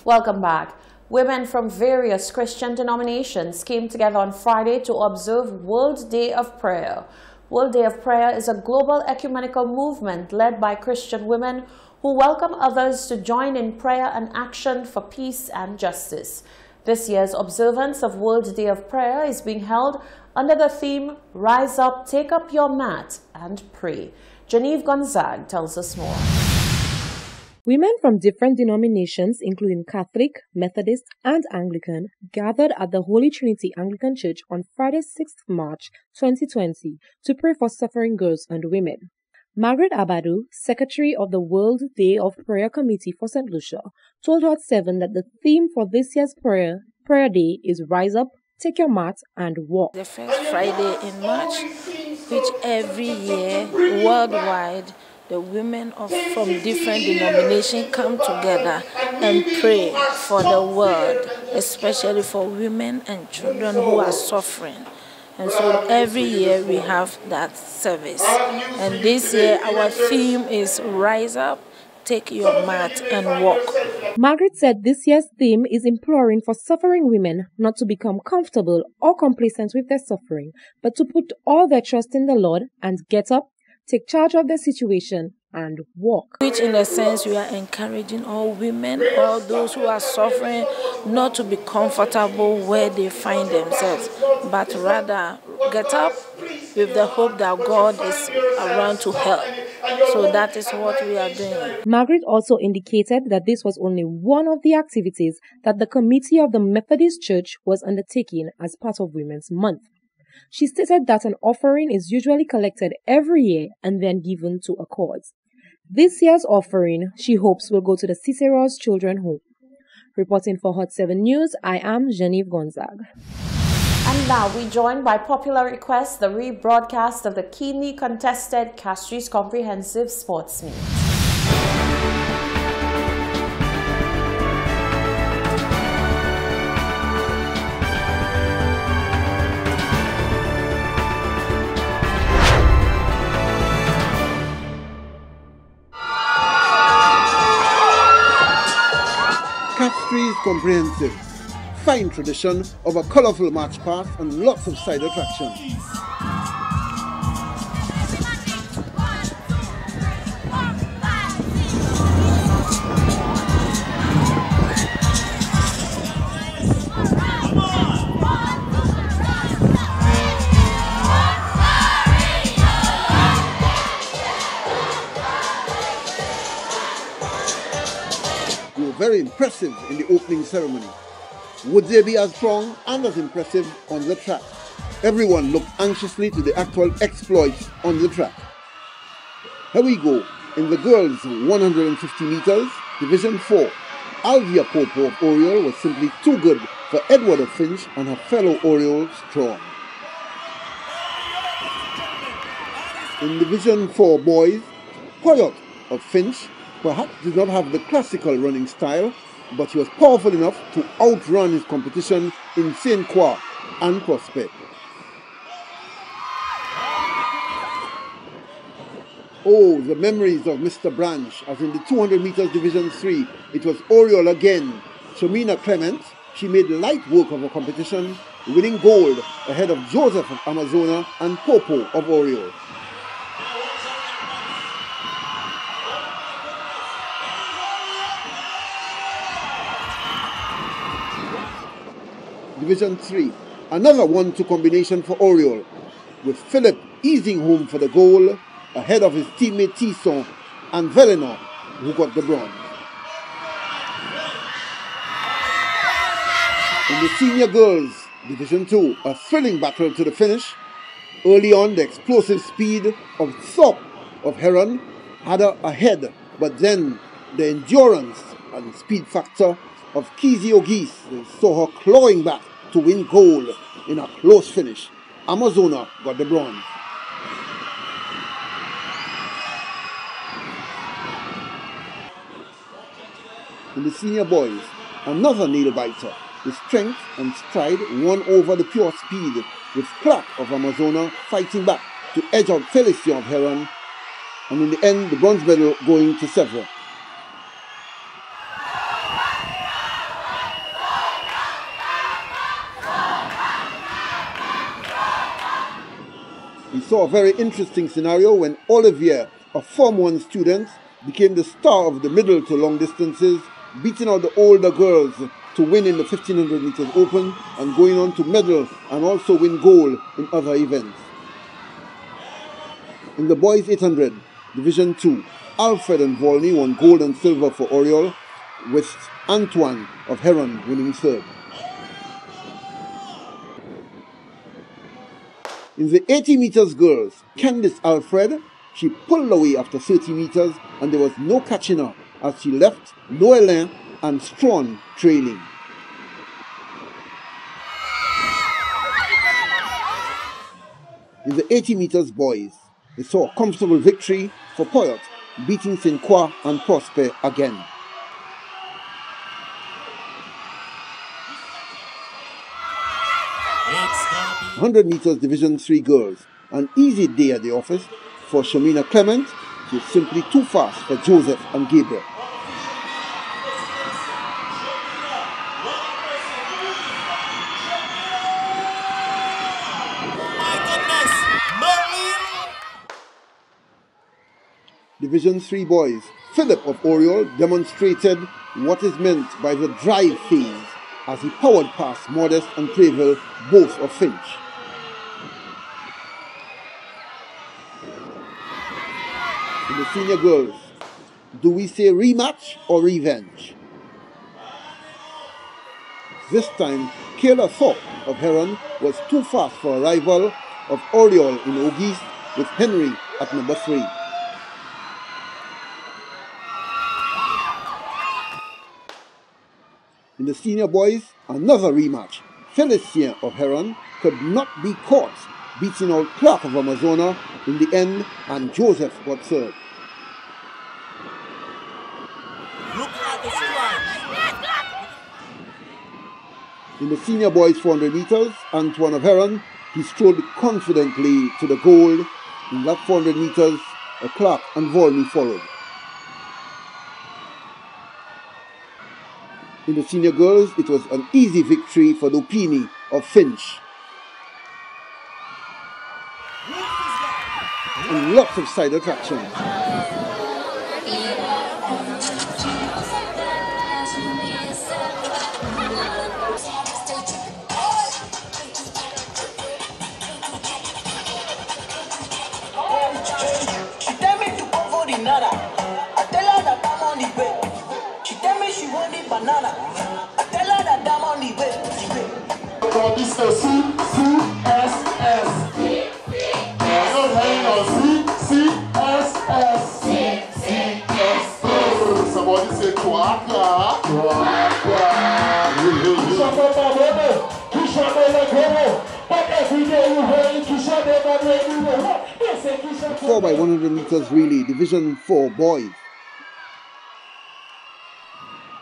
Welcome back. Women from various Christian denominations came together on Friday to observe World Day of Prayer. World Day of Prayer is a global ecumenical movement led by Christian women who welcome others to join in prayer and action for peace and justice. This year's observance of World Day of Prayer is being held under the theme, Rise Up, Take Up Your Mat and Pray. Genevieve Gonzague tells us more. Women from different denominations, including Catholic, Methodist, and Anglican, gathered at the Holy Trinity Anglican Church on Friday, 6th March 2020 to pray for suffering girls and women. Margaret Abadu, secretary of the World Day of Prayer Committee for St. Lucia, told Hot 7 that the theme for this year's prayer day is Rise Up, Take Your Mat, and Walk. The first Friday in March, which every year worldwide, the women from different denominations come together and pray for the world, especially for women and children who are suffering. And so every year we have that service. And this year our theme is Rise Up, Take Your Mat and Walk. Margaret said this year's theme is imploring for suffering women not to become comfortable or complacent with their suffering, but to put all their trust in the Lord and get up, take charge of their situation, and walk. Which in a sense we are encouraging all women, all those who are suffering, not to be comfortable where they find themselves, but rather get up with the hope that God is around to help. So that is what we are doing. Margaret also indicated that this was only one of the activities that the committee of the Methodist Church was undertaking as part of Women's Month. She stated that an offering is usually collected every year and then given to a cause. This year's offering, she hopes, will go to the Cicero's Children's Home. Reporting for Hot 7 News, I am Genevieve Gonzague. And now we join by popular request the rebroadcast of the keenly contested Castries Comprehensive Sports Meet. Castries Comprehensive, fine tradition of a colourful march past and lots of side attractions. Very impressive in the opening ceremony. Would they be as strong and as impressive on the track? Everyone looked anxiously to the actual exploits on the track. Here we go. In the girls' 150 meters, Division 4, Alvia Popo of Oriole was simply too good for Edward of Finch and her fellow Orioles strong. In Division 4 boys, Poyot of Finch perhaps did not have the classical running style, but he was powerful enough to outrun his competition in St. Croix and Prospect. Oh, the memories of Mr. Branch, as in the 200 meters Division 3, it was Oriole again. Shamina Clement, she made light work of her competition, winning gold ahead of Joseph of Amazona and Popo of Oriole. Division 3, another 1-2 combination for Oriole, with Philip easing home for the goal ahead of his teammate Tisson and Velena, who got the bronze. In the senior girls, Division 2, a thrilling battle to the finish. Early on, the explosive speed of Thorpe of Heron had her ahead, but then the endurance and speed factor of Kizzy Ogis saw her clawing back to win gold in a close finish. Amazona got the bronze. In the senior boys, another nail-biter. The strength and stride won over the pure speed, with Clark of Amazona fighting back to edge out Felicien of Heron, and in the end the bronze medal going to Sevres. saw a very interesting scenario when Olivier, a Form 1 student, became the star of the middle to long distances, beating out the older girls to win in the 1500 meters open and going on to medal and also win gold in other events. In the boys 800, Division 2, Alfred and Volney won gold and silver for Oriole, with Antoine of Heron winning third. In the 80 meters girls, Candice Alfred, she pulled away after 30 meters and there was no catching her as she left Noelin and Strawn trailing. In the 80 meters boys, they saw a comfortable victory for Poyot, beating St. Croix and Prosper again. 100 meters Division 3 girls, an easy day at the office for Shamina Clement. She was simply too fast for Joseph and Gabriel. Division 3 boys, Philip of Oriole demonstrated what is meant by the drive phase as he powered past Modest and Prevel, both of Finch. In the senior girls, do we say rematch or revenge? This time, Kayla Thorpe of Heron was too fast for a rival of Oriole in Auguste with Henry at number 3. In the senior boys, another rematch. Felicien of Heron could not be caught, beating out Clark of Amazona in the end, and Joseph got third. Look at the strike. In the senior boys 400 meters, Antoine of Heron, he strode confidently to the goal. In that 400 meters, Clark and Volney followed. In the senior girls, it was an easy victory for Lupini of Finch. And lots of side attraction. She tell me to go for the nada. I tell her that I'm on the way. She tell me she want the banana. I tell her that I'm on the way. For this CCSS. CCSS. Somebody say Tuaka. The 4x100 meters relay, Division 4 boys.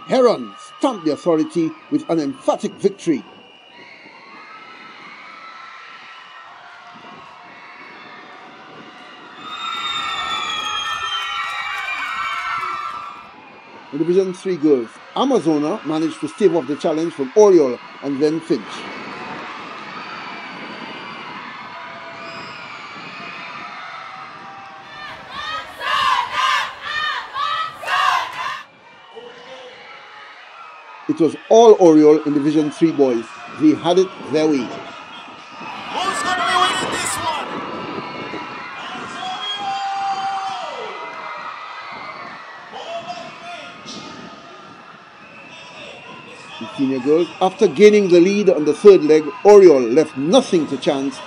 Heron stamped the authority with an emphatic victory. In Division 3 girls, Amazona managed to stave off the challenge from Oriole and then Finch. It was all Oriole in Division 3 boys. They had it their way. Who's going to be winning this one? The senior girls, after gaining the lead on the third leg, Oriole left nothing to chance.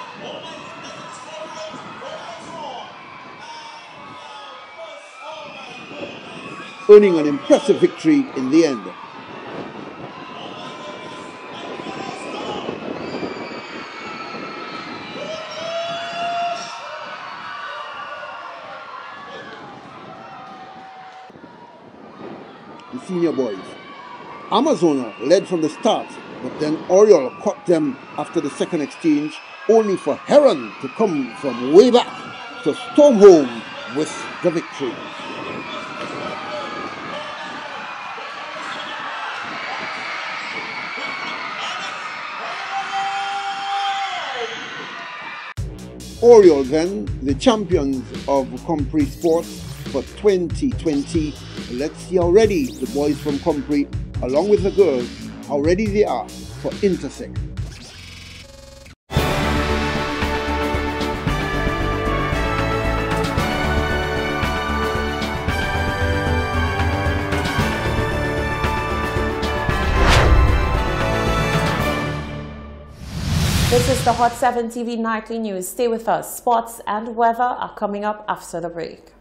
Earning an impressive victory in the end. The senior boys. Amazona led from the start, but then Oriole caught them after the second exchange, only for Heron to come from way back to storm home with the victory. Oriole then, the champions of Compre Sports for 2020. Let's see how ready the boys from Compre, along with the girls, how ready they are for Intersect. This is the Hot 7 TV Nightly News. Stay with us. Sports and weather are coming up after the break.